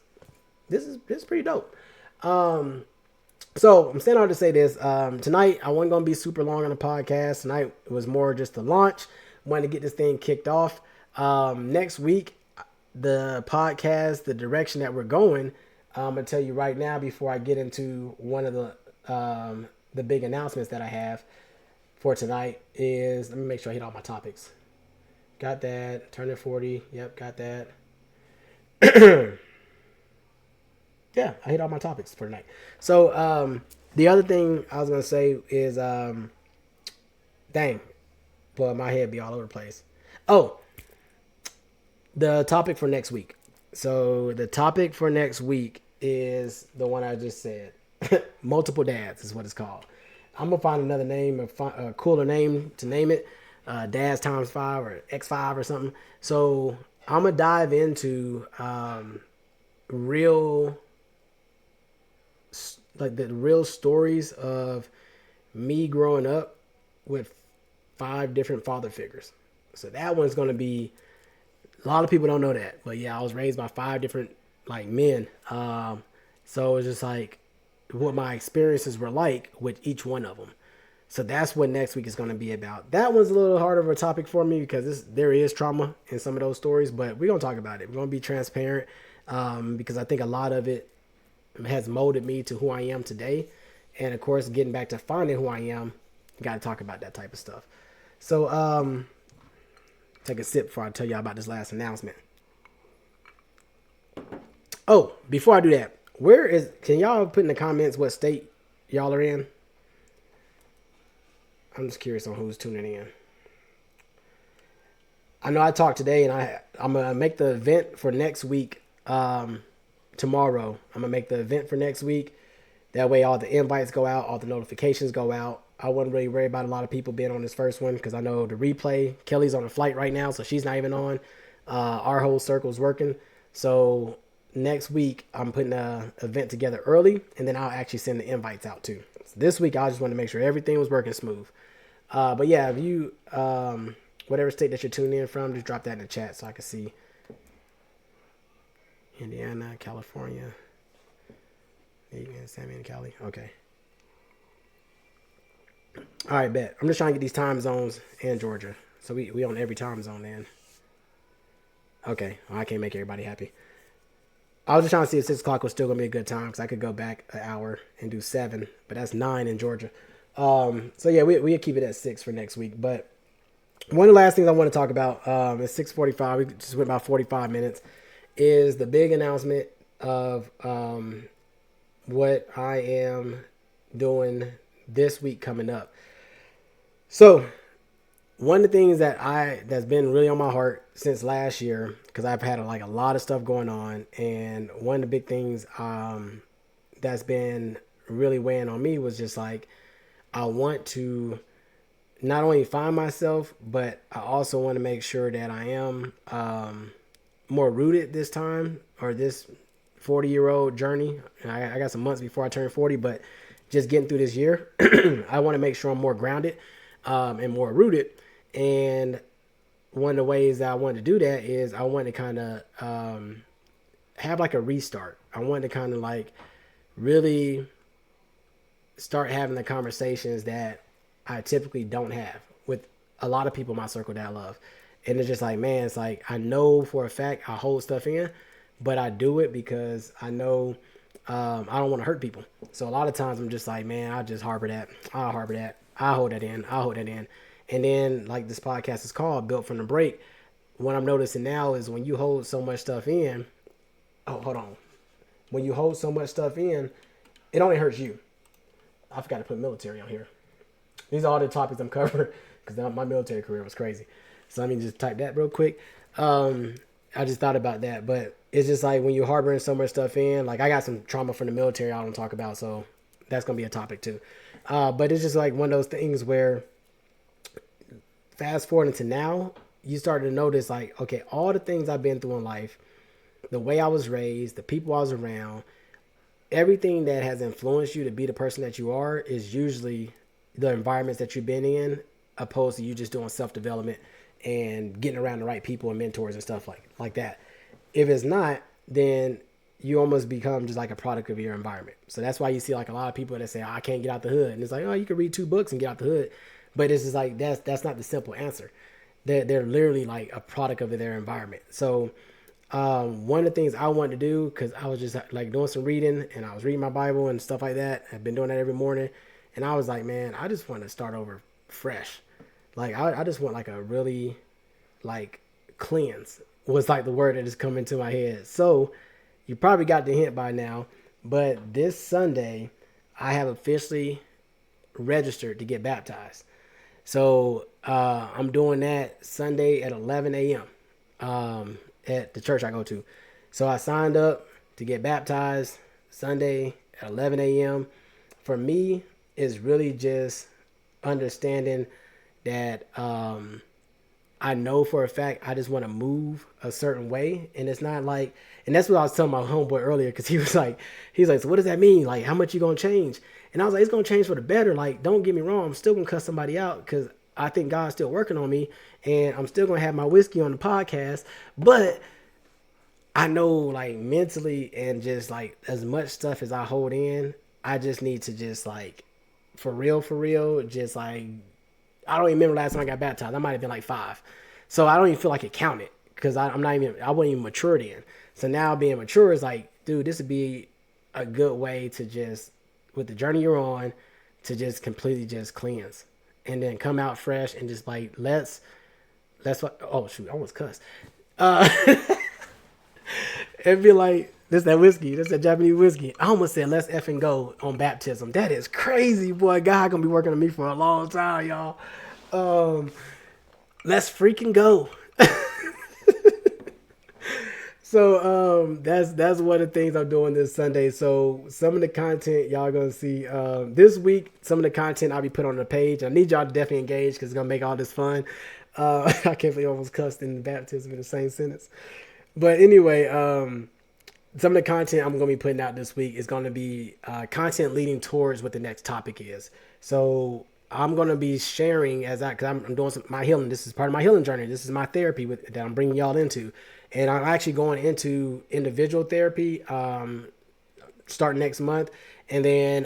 pretty dope. So I'm saying all to say this. Tonight, I wasn't going to be super long on the podcast. Tonight, it was more just a launch. Wanted to get this thing kicked off. Next week, the podcast, the direction that we're going, I'm gonna tell you right now before I get into one of the big announcements that I have for tonight is, let me make sure I hit all my topics. Got that. Turning 40. Yep, got that. Yeah, I hit all my topics for tonight. So the other thing I was gonna say is dang, but my head be all over the place. Oh, the topic for next week. So the topic for next week is the one I just said. Multiple dads is what it's called. I'm gonna find another name, a cooler name to name it. Dads times 5 or X5 or something. So I'm gonna dive into real, like the real stories of me growing up with 5 different father figures. So that one's gonna be, a lot of people don't know that, but yeah, I was raised by 5 different like men. So it's just like what my experiences were like with each one of them. So that's what next week is going to be about. That one's a little harder of a topic for me because there is trauma in some of those stories, but we're going to talk about it. We're going to be transparent because I think a lot of it has molded me to who I am today. And of course, getting back to finding who I am, got to talk about that type of stuff. So take a sip before I tell y'all about this last announcement. Oh, before I do that, can y'all put in the comments what state y'all are in? I'm just curious on who's tuning in. I know I talked today, and I'm gonna make the event for next week tomorrow. I'm gonna make the event for next week. That way, all the invites go out, all the notifications go out. I wasn't really worried about a lot of people being on this first one because I know the replay. Kelly's on a flight right now, so she's not even on. Our whole circle's working. So next week, I'm putting an event together early, and then I'll actually send the invites out too. So this week, I just wanted to make sure everything was working smooth. But yeah, if you, whatever state that you're tuning in from, just drop that in the chat so I can see. Indiana, California, Sammy and Cali. Okay. All right, bet. I'm just trying to get these time zones in Georgia. So we on every time zone then. Okay. Well, I can't make everybody happy. I was just trying to see if 6 o'clock was still going to be a good time because I could go back an hour and do 7, but that's 9 in Georgia. So yeah, we'll keep it at 6 for next week. But one of the last things I want to talk about is 6:45. We just went about 45 minutes. Is the big announcement of what I am doing this week coming up. So one of the things that's been really on my heart since last year, because I've had a lot of stuff going on, and one of the big things that's been really weighing on me was just like, I want to not only find myself, but I also want to make sure that I am more rooted this time, or this 40-year-old journey. I got some months before I turn 40, but just getting through this year, I want to make sure I'm more grounded and more rooted. And one of the ways that I want to do that is I want to kind of have like a restart. I want to kind of like really start having the conversations that I typically don't have with a lot of people in my circle that I love. And it's just like, man, it's like, I know for a fact I hold stuff in, but I do it because I know I don't want to hurt people. So a lot of times I'm just like, man, I'll just harbor that. I'll harbor that. I'll hold that in. I'll hold that in. And then, like this podcast is called, Built from the Break. What I'm noticing now is when you hold so much stuff in, hold on. When you hold so much stuff in, it only hurts you. I forgot to put military on here. These are all the topics I'm covering because my military career was crazy. So let me just type that real quick. I just thought about that, but it's just like when you're harboring so much stuff in, like I got some trauma from the military I don't talk about, so that's going to be a topic too. But it's just like one of those things where fast forward into now, you start to notice like, okay, all the things I've been through in life, the way I was raised, the people I was around, everything that has influenced you to be the person that you are is usually the environments that you've been in, opposed to you just doing self-development and getting around the right people and mentors and stuff like that. If it's not, then you almost become just like a product of your environment. So that's why you see like a lot of people that say, oh, I can't get out the hood. And it's like, oh, you can read 2 books and get out the hood. But it's just like, that's not the simple answer. they're literally like a product of their environment. So one of the things I wanted to do, because I was just like doing some reading and I was reading my Bible and stuff like that. I've been doing that every morning, and I was like, man, I just want to start over fresh. Like I just want like a really like cleanse was like the word that just come into my head. So you probably got the hint by now, but this Sunday I have officially registered to get baptized. So I'm doing that Sunday at 11 a.m. At the church I go to. So I signed up to get baptized Sunday at 11 a.m. For me, it's really just understanding that I know for a fact I just want to move a certain way, and it's not like, and that's what I was telling my homeboy earlier, because he's like, so what does that mean? Like, how much you gonna change? And I was like, it's gonna change for the better. Like, don't get me wrong, I'm still gonna cuss somebody out because I think God's still working on me, and I'm still gonna have my whiskey on the podcast, but I know like mentally and just like as much stuff as I hold in, I just need to just like for real, just like I don't even remember last time I got baptized. I might have been like 5. So I don't even feel like it counted because I wasn't even matured in. So now being mature is like, dude, this would be a good way to just, with the journey you're on, to just completely just cleanse and then come out fresh and just like, let's what, oh shoot, I almost cussed. Uh, It'd be like, this that whiskey, this that Japanese whiskey. I almost said let's effing go on baptism. That is crazy, boy. God gonna be working on me for a long time, y'all. Um, let's freaking go. So that's one of the things I'm doing this Sunday. So some of the content y'all gonna see this week, some of the content I'll be put on the page. I need y'all to definitely engage because it's gonna make all this fun. I can't believe I almost cussed in baptism in the same sentence. But anyway, some of the content I'm going to be putting out this week is going to be content leading towards what the next topic is. So I'm going to be sharing because I'm doing my healing. This is part of my healing journey. This is my therapy that I'm bringing y'all into. And I'm actually going into individual therapy starting next month. And then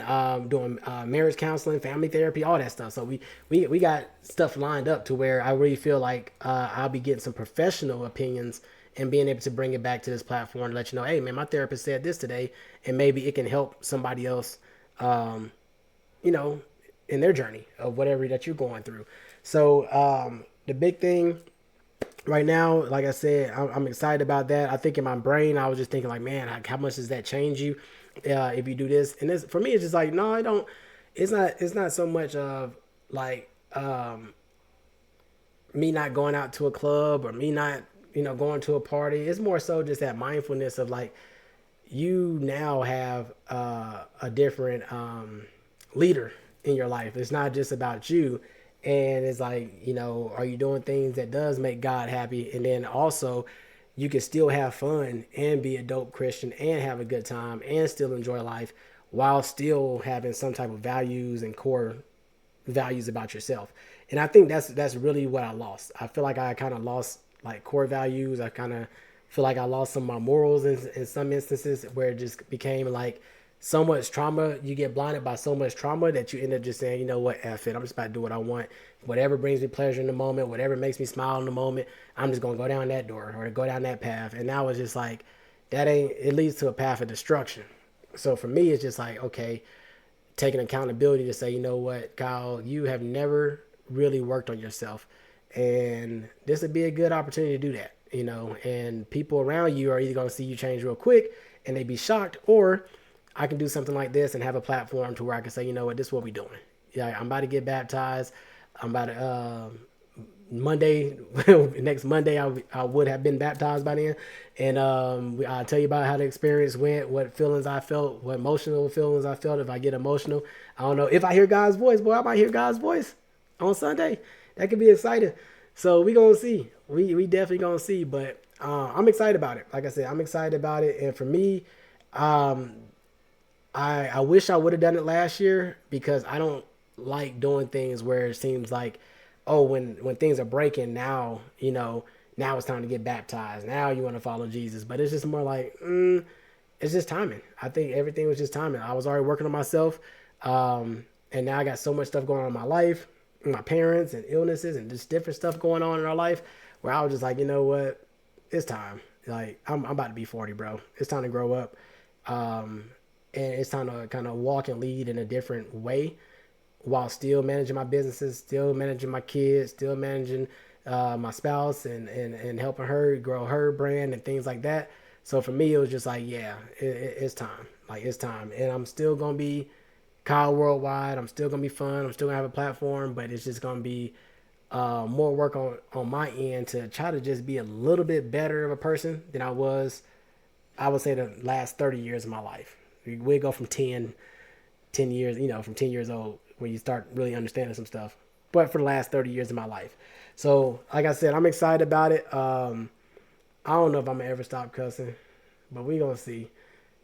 doing marriage counseling, family therapy, all that stuff. So we got stuff lined up to where I really feel like I'll be getting some professional opinions and being able to bring it back to this platform to let you know, hey man, my therapist said this today, and maybe it can help somebody else, you know, in their journey of whatever that you're going through. So the big thing right now, like I said, I'm excited about that. I think in my brain, I was just thinking like, man, how much does that change you if you do this? And this, for me, it's just like, no, I don't. It's not so much of like me not going out to a club or me not going to a party. It's more so just that mindfulness of like you now have a different leader in your life. It's not just about you. And it's like, are you doing things that does make God happy? And then also you can still have fun and be a dope Christian and have a good time and still enjoy life while still having some type of values and core values about yourself. And I think that's really what I lost. I feel like I kind of lost like core values. I kind of feel like I lost some of my morals in some instances where it just became like so much trauma. You get blinded by so much trauma that you end up just saying, you know what, F it. I'm just about to do what I want. Whatever brings me pleasure in the moment, whatever makes me smile in the moment, I'm just going to go down that door or go down that path. And now it's just like, it leads to a path of destruction. So for me, it's just like, okay, taking accountability to say, you know what, Kyle, you have never really worked on yourself. And this would be a good opportunity to do that, and people around you are either going to see you change real quick and they be shocked, or I can do something like this and have a platform to where I can say, you know what, this is what we're doing. Yeah, I'm about to get baptized. I'm about to, Monday, next Monday, I would have been baptized by then. And I'll tell you about how the experience went, what feelings I felt, what emotional feelings I felt. If I get emotional, I don't know. If I hear God's voice, boy, I might hear God's voice on Sunday. That could be exciting. So we going to see. We definitely going to see. But I'm excited about it. Like I said, I'm excited about it. And for me, I wish I would have done it last year because I don't like doing things where it seems like, oh, when things are breaking now, now it's time to get baptized. Now you want to follow Jesus. But it's just more like, it's just timing. I think everything was just timing. I was already working on myself. And now I got so much stuff going on in my life. my parents and illnesses and just different stuff going on in our life, where I was just like, you know what, it's time. Like I'm about to be 40, bro. It's time to grow up, and it's time to kind of walk and lead in a different way, while still managing my businesses, still managing my kids, still managing my spouse, and helping her grow her brand and things like that. So for me, it was just like, yeah, it's time. Like it's time, and I'm still gonna be Kyle Worldwide. I'm still gonna be fun. I'm still gonna have a platform, but it's just gonna be more work on my end to try to just be a little bit better of a person than I was. I would say the last 30 years of my life. We go from 10 years, from 10 years old when you start really understanding some stuff. But for the last 30 years of my life. So, like I said, I'm excited about it. I don't know if I'm going to ever stop cussing, but we going to see.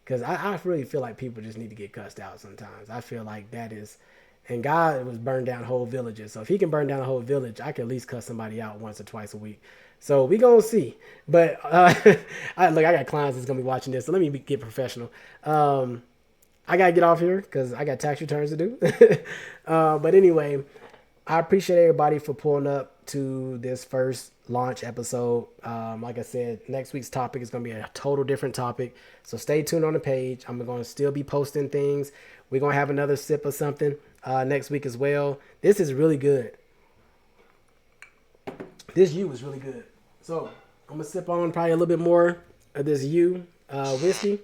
Because I really feel like people just need to get cussed out sometimes. I feel like that is, and God was burned down whole villages. So if he can burn down a whole village, I can at least cuss somebody out once or twice a week. So we going to see. But I got clients that's going to be watching this, so let me get professional. I got to get off here because I got tax returns to do. But anyway, I appreciate everybody for pulling up to this first launch episode. Like I said, next week's topic is going to be a total different topic. So stay tuned on the page. I'm going to still be posting things. We're going to have another sip of something next week as well. This is really good. This U is really good. So I'm going to sip on probably a little bit more of this U whiskey.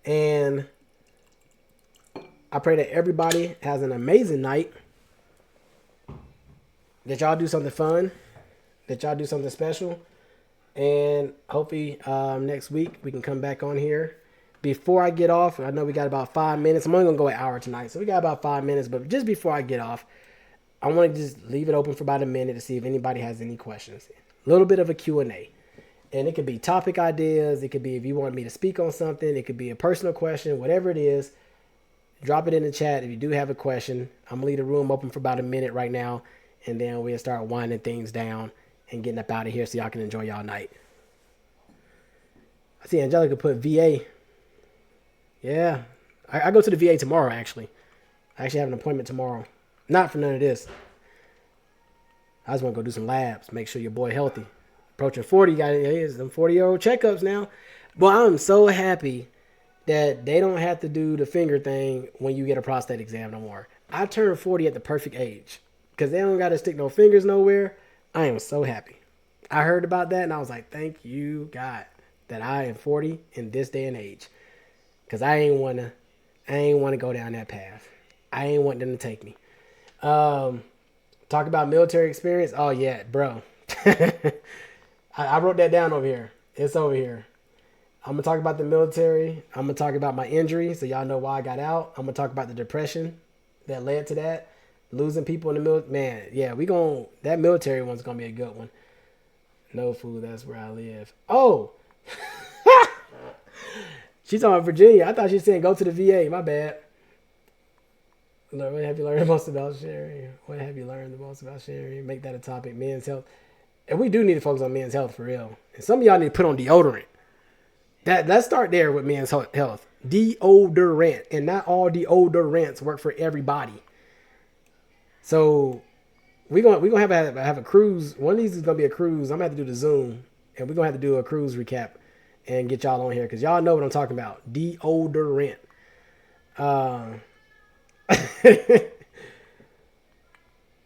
And I pray that everybody has an amazing night. That y'all do something fun. That y'all do something special. And hopefully next week we can come back on here. Before I get off, I know we got about 5 minutes. I'm only going to go an hour tonight. So we got about 5 minutes. But just before I get off, I want to just leave it open for about a minute to see if anybody has any questions. A little bit of a Q&A. And it could be topic ideas. It could be if you want me to speak on something. It could be a personal question. Whatever it is, drop it in the chat if you do have a question. I'm going to leave the room open for about a minute right now. And then we'll start winding things down and getting up out of here so y'all can enjoy y'all night. I see Angelica put VA. Yeah. I go to the VA tomorrow, actually. I actually have an appointment tomorrow. Not for none of this. I just want to go do some labs. Make sure your boy healthy. Approaching 40, got some 40-year-old checkups now. Well, I'm so happy that they don't have to do the finger thing when you get a prostate exam no more. I turned 40 at the perfect age because they don't got to stick no fingers nowhere. I am so happy. I heard about that and I was like, thank you, God, that I am 40 in this day and age. Because I ain't want to go down that path. I ain't want them to take me. Talk about military experience. Oh, yeah, bro. I wrote that down over here. It's over here. I'm going to talk about the military. I'm going to talk about my injury so y'all know why I got out. I'm going to talk about the depression that led to that. Losing people in the military. Man, yeah, that military one's going to be a good one. No food, that's where I live. Oh! She's talking about Virginia. I thought she was saying go to the VA. My bad. What have you learned the most about sharing? What have you learned the most about sharing? Make that a topic. Men's health. And we do need to focus on men's health for real. And some of y'all need to put on deodorant. Let's start there with men's health. Deodorant. And not all deodorants work for everybody. So we're gonna have a cruise. One of these is gonna be a cruise. I'm gonna have to do the Zoom. And we're gonna have to do a cruise recap and get y'all on here because y'all know what I'm talking about. Deodorant.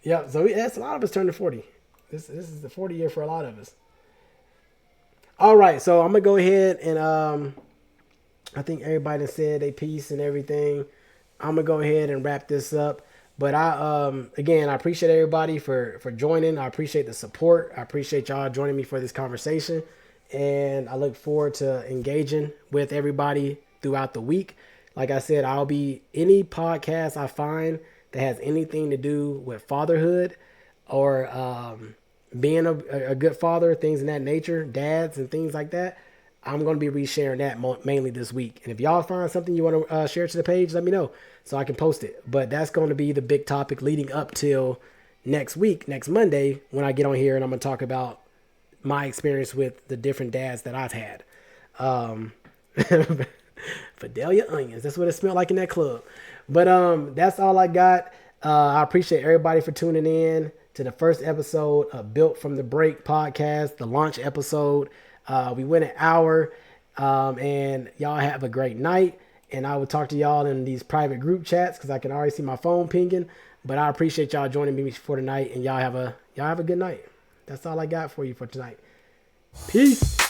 Yeah, so that's a lot of us turning 40. This is the 40 year for a lot of us. All right, so I'm gonna go ahead and I think everybody said their piece and everything. I'm gonna go ahead and wrap this up. But again, I appreciate everybody for joining. I appreciate the support. I appreciate y'all joining me for this conversation. And I look forward to engaging with everybody throughout the week. Like I said, I'll be any podcast I find that has anything to do with fatherhood or being a good father, things in that nature, dads and things like that. I'm going to be resharing that mainly this week. And if y'all find something you want to share to the page, let me know so I can post it. But that's going to be the big topic leading up till next week, next Monday, when I get on here and I'm going to talk about my experience with the different dads that I've had. Fidelia onions. That's what it smelled like in that club. But that's all I got. I appreciate everybody for tuning in to the first episode of Built from the Break podcast, the launch episode. We went an hour, and y'all have a great night. And I will talk to y'all in these private group chats because I can already see my phone pinging. But I appreciate y'all joining me for tonight, and y'all have a good night. That's all I got for you for tonight. Peace.